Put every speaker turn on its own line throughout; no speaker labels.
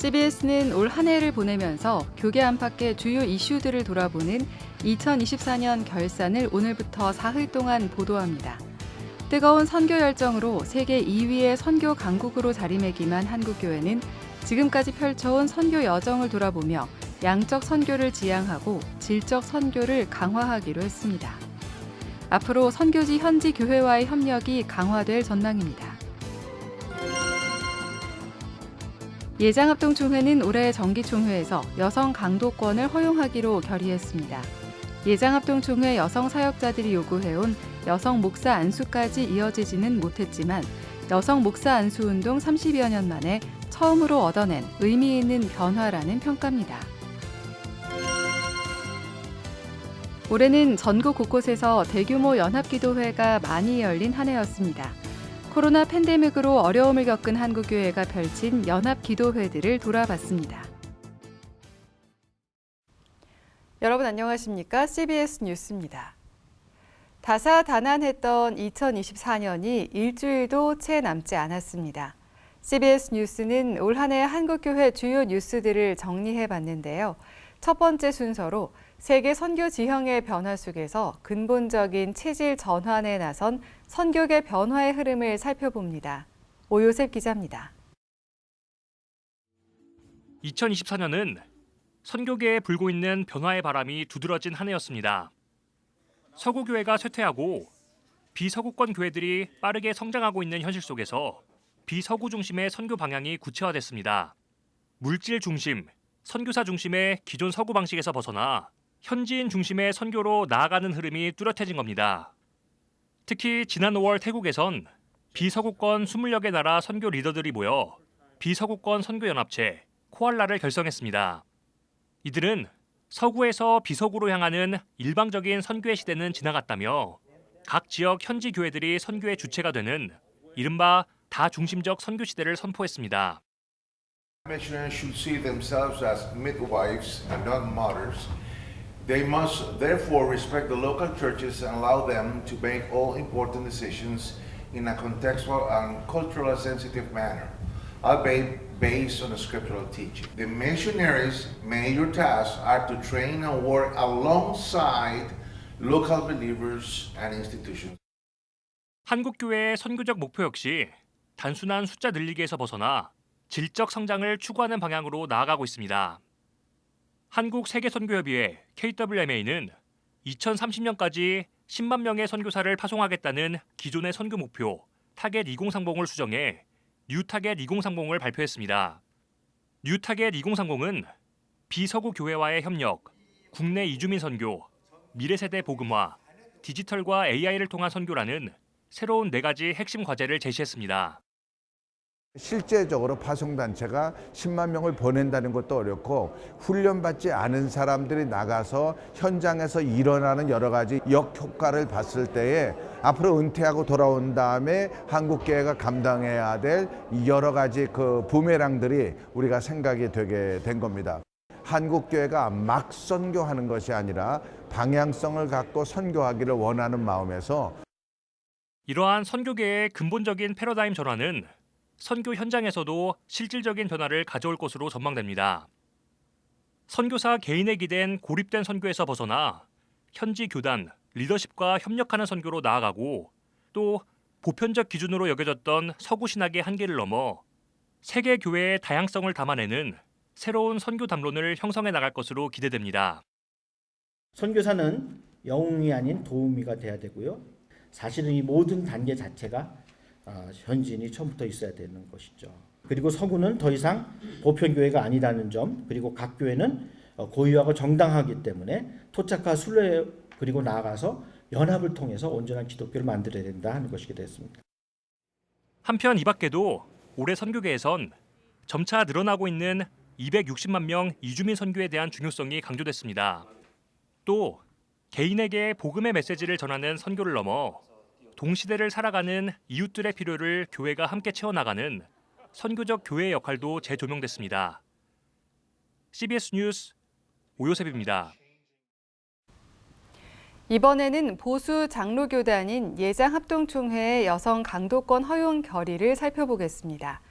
CBS는 올 한 해를 보내면서 교계 안팎의 주요 이슈들을 돌아보는 2024년 결산을 오늘부터 사흘 동안 보도합니다. 뜨거운 선교 열정으로 세계 2위의 선교 강국으로 자리매김한 한국교회는 지금까지 펼쳐온 선교 여정을 돌아보며 양적 선교를 지향하고 질적 선교를 강화하기로 했습니다. 앞으로 선교지 현지 교회와의 협력이 강화될 전망입니다. 예장합동총회는 올해 정기총회에서 여성 강도권을 허용하기로 결의했습니다. 예장합동총회 여성 사역자들이 요구해온 여성 목사 안수까지 이어지지는 못했지만 여성 목사 안수 운동 30여 년 만에 처음으로 얻어낸 의미 있는 변화라는 평가입니다. 올해는 전국 곳곳에서 대규모 연합기도회가 많이 열린 한 해였습니다. 코로나 팬데믹으로 어려움을 겪은 한국교회가 펼친 연합기도회들을 돌아봤습니다. 여러분 안녕하십니까? CBS 뉴스입니다. 다사다난했던 2024년이 일주일도 채 남지 않았습니다. CBS 뉴스는 올 한 해 한국교회 주요 뉴스들을 정리해봤는데요. 첫 번째 순서로 세계 선교 지형의 변화 속에서 근본적인 체질 전환에 나선 선교계 변화의 흐름을 살펴봅니다. 오요셉 기자입니다.
2024년은 선교계에 불고 있는 변화의 바람이 두드러진 한 해였습니다. 서구교회가 쇠퇴하고 비서구권 교회들이 빠르게 성장하고 있는 현실 속에서 비서구 중심의 선교 방향이 구체화됐습니다. 물질 중심, 선교사 중심의 기존 서구 방식에서 벗어나 현지인 중심의 선교로 나아가는 흐름이 뚜렷해진 겁니다. 특히 지난 5월 태국에선 비서구권 20여 개 나라 선교 리더들이 모여 비서구권 선교연합체 코알라를 결성했습니다. 이들은 서구에서 비서구로 향하는 일방적인 선교의 시대는 지나갔다며 각 지역 현지 교회들이 선교의 주체가 되는 이른바 다중심적 선교 시대를 선포했습니다.
Missionaries should see themselves as midwives and not mothers. They must therefore respect the local churches and allow them to make all important decisions in a contextual and culturally sensitive manner, albeit based on a scriptural teaching. The missionaries' major tasks are to train and work alongside local believers and institutions.
한국교회의 선교적 목표 역시 단순한 숫자 늘리기에서 벗어나 질적 성장을 추구하는 방향으로 나아가고 있습니다. 한국세계선교협의회 KWMA는 2030년까지 10만 명의 선교사를 파송하겠다는 기존의 선교 목표 타겟 2030을 수정해 뉴 타겟 2030을 발표했습니다. 뉴 타겟 2030은 비서구 교회와의 협력, 국내 이주민 선교, 미래세대 복음화, 디지털과 AI를 통한 선교라는 새로운 4가지 핵심 과제를 제시했습니다.
실제적으로 파송단체가 10만 명을 보낸다는 것도 어렵고 훈련받지 않은 사람들이 나가서 현장에서 일어나는 여러 가지 역효과를 봤을 때에 앞으로 은퇴하고 돌아온 다음에 한국교회가 감당해야 될 여러 가지 그 부메랑들이 우리가 생각이 되게 된 겁니다. 한국교회가 막 선교하는 것이 아니라 방향성을 갖고 선교하기를 원하는 마음에서
이러한 선교계의 근본적인 패러다임 전환은 선교 현장에서도 실질적인 변화를 가져올 것으로 전망됩니다. 선교사 개인에 기댄 고립된 선교에서 벗어나 현지 교단, 리더십과 협력하는 선교로 나아가고 또 보편적 기준으로 여겨졌던 서구 신학의 한계를 넘어 세계 교회의 다양성을 담아내는 새로운 선교 담론을 형성해 나갈 것으로 기대됩니다.
선교사는 영웅이 아닌 도우미가 돼야 되고요. 사실은 이 모든 단계 자체가 현지인이 처음부터 있어야 되는 것이죠. 그리고 서구는 더 이상 보편교회가 아니라는 점, 그리고 각 교회는 고유하고 정당하기 때문에 토착화 순례 그리고 나아가서 연합을 통해서 온전한 기독교를 만들어야 된다 하는 것이게 됐습니다.
한편 이 밖에도 올해 선교계에선 점차 늘어나고 있는 260만 명 이주민 선교에 대한 중요성이 강조됐습니다. 또 개인에게 복음의 메시지를 전하는 선교를 넘어 동시대를 살아가는 이웃들의 필요를 교회가 함께 채워나가는 선교적 교회의 역할도 재조명됐습니다. CBS 뉴스 오요셉입니다.
이번에는 보수 장로교단인 예장합동총회의 여성 강도권 허용 결의를 살펴보겠습니다.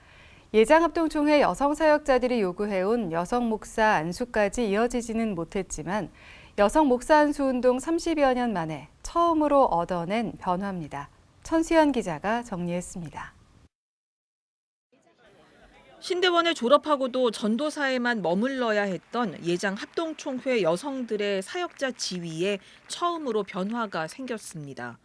예장합동총회 여성사역자들이 요구해온 여성 목사 안수까지 이어지지는 못했지만 여성 목사 안수 운동 30여 년 만에 처음으로 얻어낸 변화입니다. 천수연 기자가 정리했습니다.
신대원을 졸업하고도 전도사에만 머물러야 했던 예장합동총회 여성들의 사역자 지위에 처음으로 변화가 생겼습니다.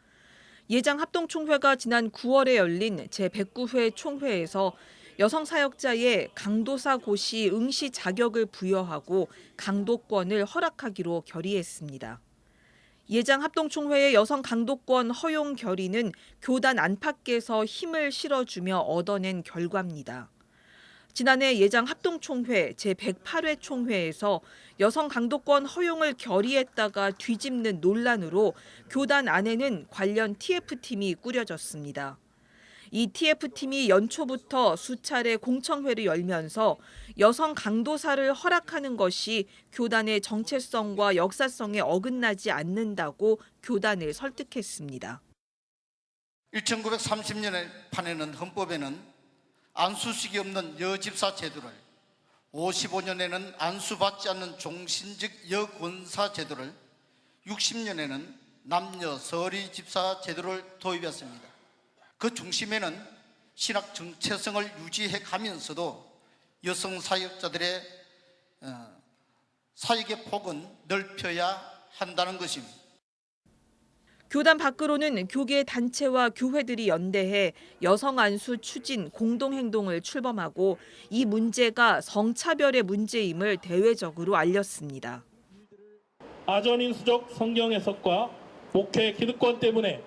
예장합동총회가 지난 9월에 열린 제109회 총회에서 여성 사역자의 강도사 고시 응시 자격을 부여하고 강도권을 허락하기로 결의했습니다. 예장합동총회의 여성 강도권 허용 결의는 교단 안팎에서 힘을 실어주며 얻어낸 결과입니다. 지난해 예장합동총회 제108회 총회에서 여성 강도권 허용을 결의했다가 뒤집는 논란으로 교단 안에는 관련 TF팀이 꾸려졌습니다. 이 TF팀이 연초부터 수차례 공청회를 열면서 여성 강도사를 허락하는 것이 교단의 정체성과 역사성에 어긋나지 않는다고 교단을 설득했습니다.
1930년에 판에는 헌법에는 안수식이 없는 여집사 제도를, 55년에는 안수받지 않는 종신직 여권사 제도를, 60년에는 남녀 서리 집사 제도를 도입했습니다. 그 중심에는 신학 정체성을 유지해 가면서도 여성 사역자들의 사역의 폭은 넓혀야 한다는 것입니다.
교단 밖으로는 교계 단체와 교회들이 연대해 여성 안수 추진 공동행동을 출범하고 이 문제가 성차별의 문제임을 대외적으로 알렸습니다.
아전인수적 성경 해석과 목회 기득권 때문에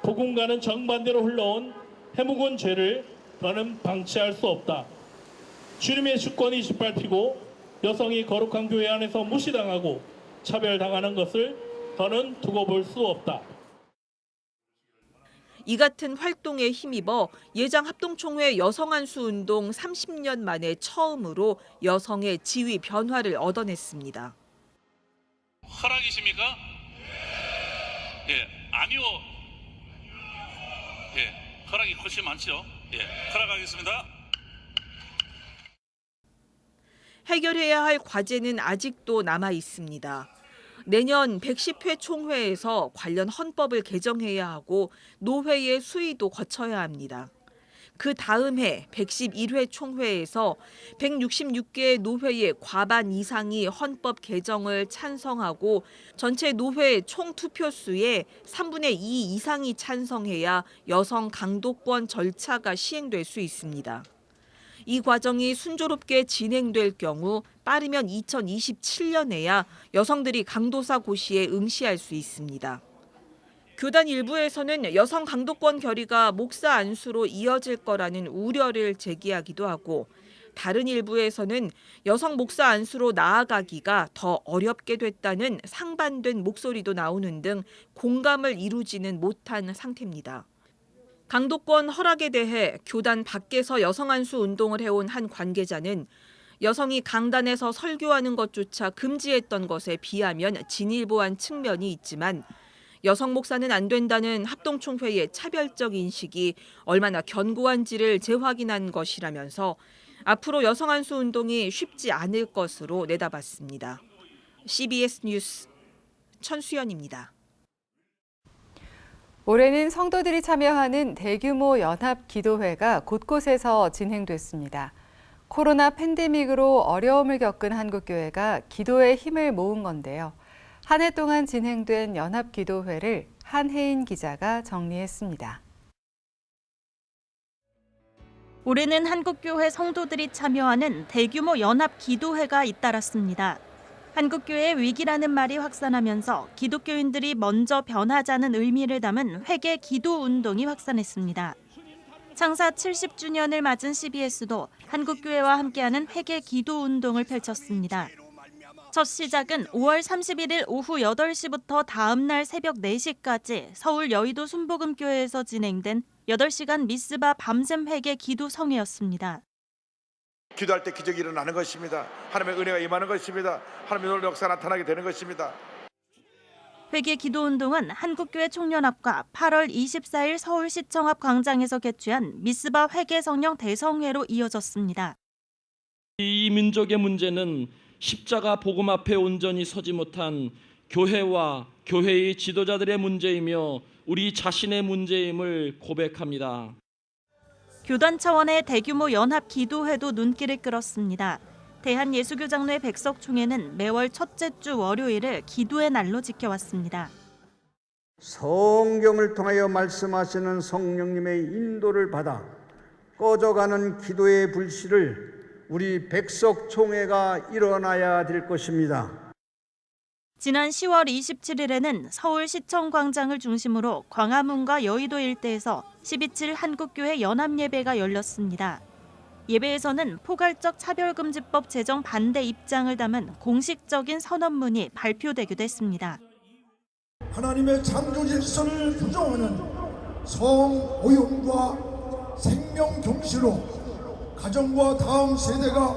복음과는 정반대로 흘러온 해묵은 죄를 더는 방치할 수 없다. 주님의 주권이 짓밟히고 여성이 거룩한 교회 안에서 무시당하고 차별당하는 것을 더는 두고 볼 수 없다.
이 같은 활동에 힘입어 예장합동총회 여성안수 운동 30년 만에 처음으로 여성의 지위 변화를 얻어냈습니다.
허락이십니까? 예, 아니요. 예, 허락이 훨씬 많죠. 예, 허락하겠습니다.
해결해야 할 과제는 아직도 남아 있습니다. 내년 110회 총회에서 관련 헌법을 개정해야 하고 노회의 수의도 거쳐야 합니다. 그 다음 해 111회 총회에서 166개 노회의 과반 이상이 헌법 개정을 찬성하고 전체 노회 총 투표수의 3분의 2 이상이 찬성해야 여성 강도권 절차가 시행될 수 있습니다. 이 과정이 순조롭게 진행될 경우 빠르면 2027년에야 여성들이 강도사 고시에 응시할 수 있습니다. 교단 일부에서는 여성 강도권 결의가 목사 안수로 이어질 거라는 우려를 제기하기도 하고 다른 일부에서는 여성 목사 안수로 나아가기가 더 어렵게 됐다는 상반된 목소리도 나오는 등 공감을 이루지는 못한 상태입니다. 강도권 허락에 대해 교단 밖에서 여성 안수 운동을 해온 한 관계자는 여성이 강단에서 설교하는 것조차 금지했던 것에 비하면 진일보한 측면이 있지만 여성 목사는 안 된다는 합동총회의 차별적 인식이 얼마나 견고한지를 재확인한 것이라면서 앞으로 여성 안수 운동이 쉽지 않을 것으로 내다봤습니다. CBS 뉴스 천수연입니다.
올해는 성도들이 참여하는 대규모 연합 기도회가 곳곳에서 진행됐습니다. 코로나 팬데믹으로 어려움을 겪은 한국교회가 기도에 힘을 모은 건데요. 한 해 동안 진행된 연합 기도회를 한혜인 기자가 정리했습니다.
올해는 한국교회 성도들이 참여하는 대규모 연합 기도회가 잇따랐습니다. 한국교회의 위기라는 말이 확산하면서 기독교인들이 먼저 변하자는 의미를 담은 회개 기도 운동이 확산했습니다. 창사 70주년을 맞은 CBS도 한국교회와 함께하는 회개 기도 운동을 펼쳤습니다. 첫 시작은 5월 31일 오후 8시부터 다음 날 새벽 4시까지 서울 여의도 순복음교회에서 진행된 8시간 미스바 밤샘 회개 기도 성회였습니다.
기도할 때 기적이 일어나는 것입니다. 하나님의 은혜가 임하는 것입니다. 하나님의 놀라운 역사가 나타나게 되는 것입니다.
회개 기도운동은 한국교회 총연합과 8월 24일 서울시청 앞 광장에서 개최한 미스바 회개성령 대성회로 이어졌습니다.
이 민족의 문제는 십자가 복음 앞에 온전히 서지 못한 교회와 교회의 지도자들의 문제이며 우리 자신의 문제임을 고백합니다.
교단 차원의 대규모 연합 기도회도 눈길을 끌었습니다. 대한예수교장로회 백석총회는 매월 첫째 주 월요일을 기도의 날로 지켜왔습니다.
성경을 통하여 말씀하시는 성령님의 인도를 받아 꺼져가는 기도의 불씨를 우리 백석총회가 일어나야 될 것입니다.
지난 10월 27일에는 서울시청 광장을 중심으로 광화문과 여의도 일대에서 12.7 한국교회 연합예배가 열렸습니다. 예배에서는 포괄적 차별금지법 제정 반대 입장을 담은 공식적인 선언문이 발표되기도 했습니다.
하나님의 창조 질서를 부정하는 성오염과 생명경시로 가정과 다음 세대가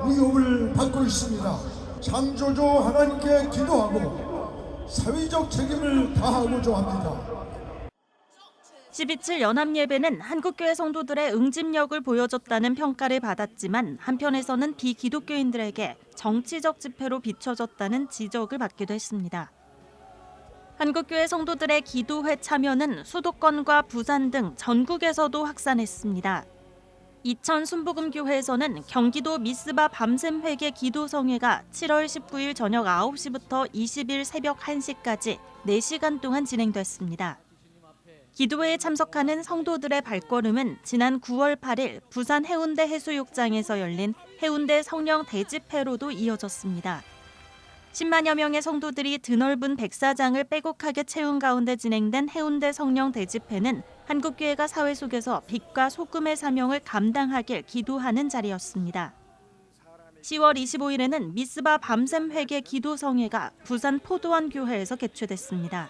위협을 받고 있습니다. 창조주 하나님께 기도하고 사회적 책임을 다하고자 합니다.
12.7 연합예배는 한국교회 성도들의 응집력을 보여줬다는 평가를 받았지만 한편에서는 비기독교인들에게 정치적 집회로 비춰졌다는 지적을 받기도 했습니다. 한국교회 성도들의 기도회 참여는 수도권과 부산 등 전국에서도 확산했습니다. 이천 순복음교회에서는 경기도 미스바 밤샘 회개 기도성회가 7월 19일 저녁 9시부터 20일 새벽 1시까지 4시간 동안 진행됐습니다. 기도회에 참석하는 성도들의 발걸음은 지난 9월 8일 부산 해운대 해수욕장에서 열린 해운대 성령 대집회로도 이어졌습니다. 10만여 명의 성도들이 드넓은 백사장을 빼곡하게 채운 가운데 진행된 해운대 성령 대집회는 한국교회가 사회 속에서 빛과 소금의 사명을 감당하길 기도하는 자리였습니다. 10월 25일에는 미스바 밤샘 회개 기도성회가 부산 포도원 교회에서 개최됐습니다.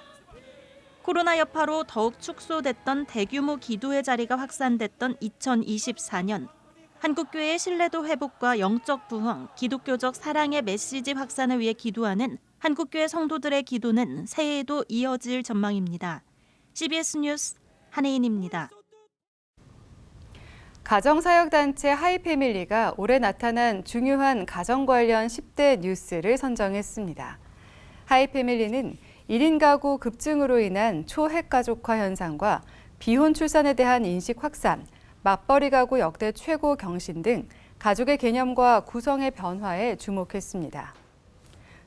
코로나 여파로 더욱 축소됐던 대규모 기도회 자리가 확산됐던 2024년, 한국교회의 신뢰도 회복과 영적 부흥, 기독교적 사랑의 메시지 확산을 위해 기도하는 한국교회 성도들의 기도는 새해에도 이어질 전망입니다. CBS 뉴스 한혜인입니다.
가정사역단체 하이패밀리가 올해 나타난 중요한 가정 관련 10대 뉴스를 선정했습니다. 하이패밀리는 1인 가구 급증으로 인한 초핵가족화 현상과 비혼 출산에 대한 인식 확산, 맞벌이 가구 역대 최고 경신 등 가족의 개념과 구성의 변화에 주목했습니다.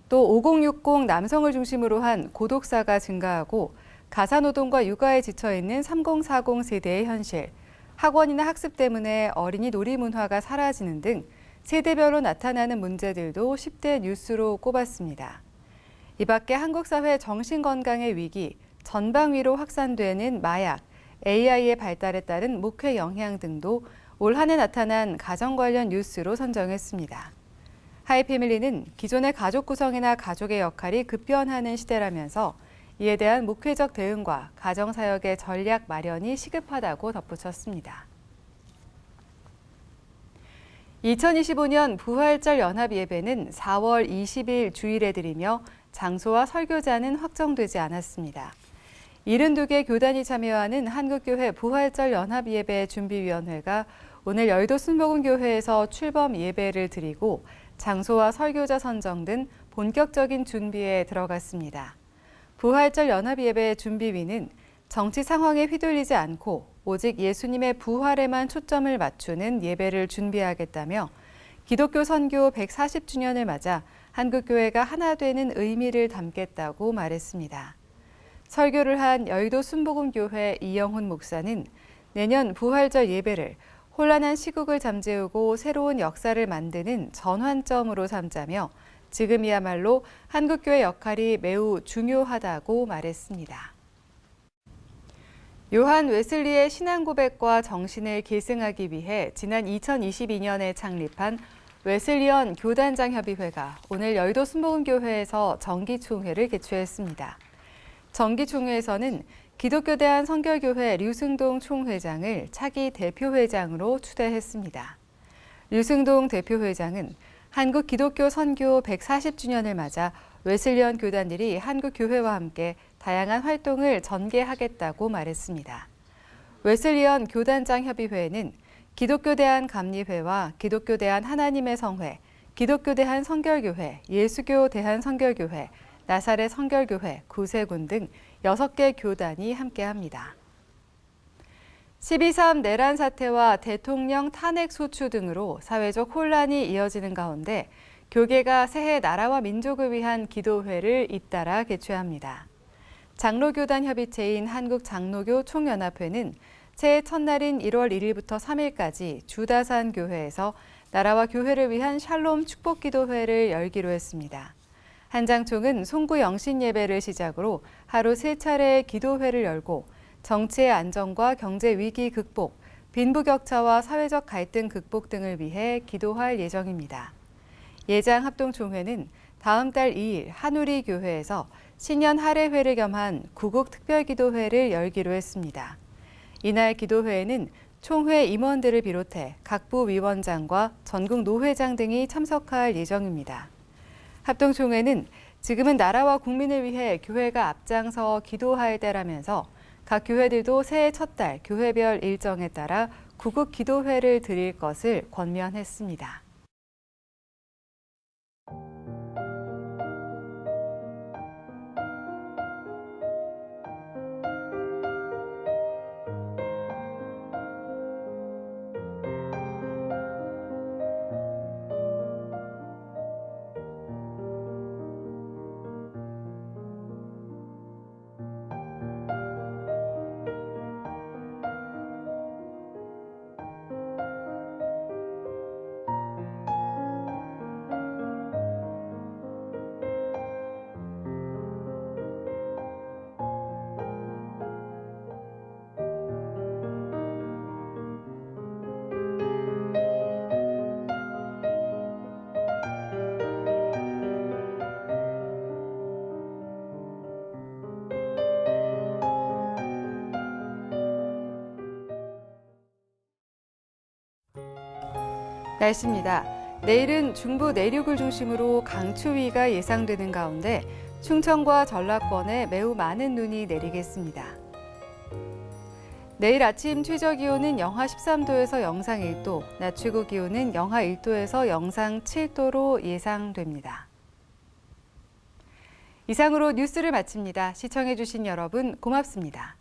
또 5060 남성을 중심으로 한 고독사가 증가하고 가사노동과 육아에 지쳐있는 3040 세대의 현실, 학원이나 학습 때문에 어린이 놀이 문화가 사라지는 등 세대별로 나타나는 문제들도 10대 뉴스로 꼽았습니다. 이 밖에 한국 사회 정신건강의 위기, 전방위로 확산되는 마약, AI의 발달에 따른 목회 영향 등도 올 한 해 나타난 가정 관련 뉴스로 선정했습니다. 하이패밀리는 기존의 가족 구성이나 가족의 역할이 급변하는 시대라면서 이에 대한 목회적 대응과 가정사역의 전략 마련이 시급하다고 덧붙였습니다. 2025년 부활절 연합예배는 4월 20일 주일에 드리며 장소와 설교자는 확정되지 않았습니다. 72개 교단이 참여하는 한국교회 부활절 연합예배 준비위원회가 오늘 여의도 순복음교회에서 출범 예배를 드리고 장소와 설교자 선정 등 본격적인 준비에 들어갔습니다. 부활절 연합예배 준비위는 정치 상황에 휘둘리지 않고 오직 예수님의 부활에만 초점을 맞추는 예배를 준비하겠다며 기독교 선교 140주년을 맞아 한국교회가 하나 되는 의미를 담겠다고 말했습니다. 설교를 한 여의도 순복음교회 이영훈 목사는 내년 부활절 예배를 혼란한 시국을 잠재우고 새로운 역사를 만드는 전환점으로 삼자며 지금이야말로 한국교회 역할이 매우 중요하다고 말했습니다. 요한 웨슬리의 신앙 고백과 정신을 계승하기 위해 지난 2022년에 창립한 웨슬리언 교단장 협의회가 오늘 여의도 순복음교회에서 정기총회를 개최했습니다. 정기총회에서는 기독교대한 성결교회 류승동 총회장을 차기 대표회장으로 추대했습니다. 류승동 대표회장은 한국 기독교 선교 140주년을 맞아 웨슬리언 교단들이 한국 교회와 함께 다양한 활동을 전개하겠다고 말했습니다. 웨슬리언 교단장 협의회는 기독교 대한 감리회와 기독교 대한 하나님의 성회, 기독교 대한 성결교회, 예수교 대한 성결교회, 나사렛 성결교회, 구세군 등 6개 교단이 함께합니다. 12.3 내란 사태와 대통령 탄핵 소추 등으로 사회적 혼란이 이어지는 가운데 교계가 새해 나라와 민족을 위한 기도회를 잇따라 개최합니다. 장로교단 협의체인 한국장로교 총연합회는 새해 첫날인 1월 1일부터 3일까지 주다산 교회에서 나라와 교회를 위한 샬롬 축복기도회를 열기로 했습니다. 한장총은 송구 영신 예배를 시작으로 하루 3차례의 기도회를 열고 정치의 안정과 경제 위기 극복, 빈부격차와 사회적 갈등 극복 등을 위해 기도할 예정입니다. 예장 합동총회는 다음 달 2일 한우리 교회에서 신년 할애회를 겸한 구국 특별기도회를 열기로 했습니다. 이날 기도회에는 총회 임원들을 비롯해 각부 위원장과 전국 노회장 등이 참석할 예정입니다. 합동총회는 지금은 나라와 국민을 위해 교회가 앞장서 기도할 때라면서 각 교회들도 새해 첫 달 교회별 일정에 따라 구국 기도회를 드릴 것을 권면했습니다. 날씨입니다. 내일은 중부 내륙을 중심으로 강추위가 예상되는 가운데 충청과 전라권에 매우 많은 눈이 내리겠습니다. 내일 아침 최저 기온은 영하 13도에서 영상 1도, 낮 최고 기온은 영하 1도에서 영상 7도로 예상됩니다. 이상으로 뉴스를 마칩니다. 시청해주신 여러분 고맙습니다.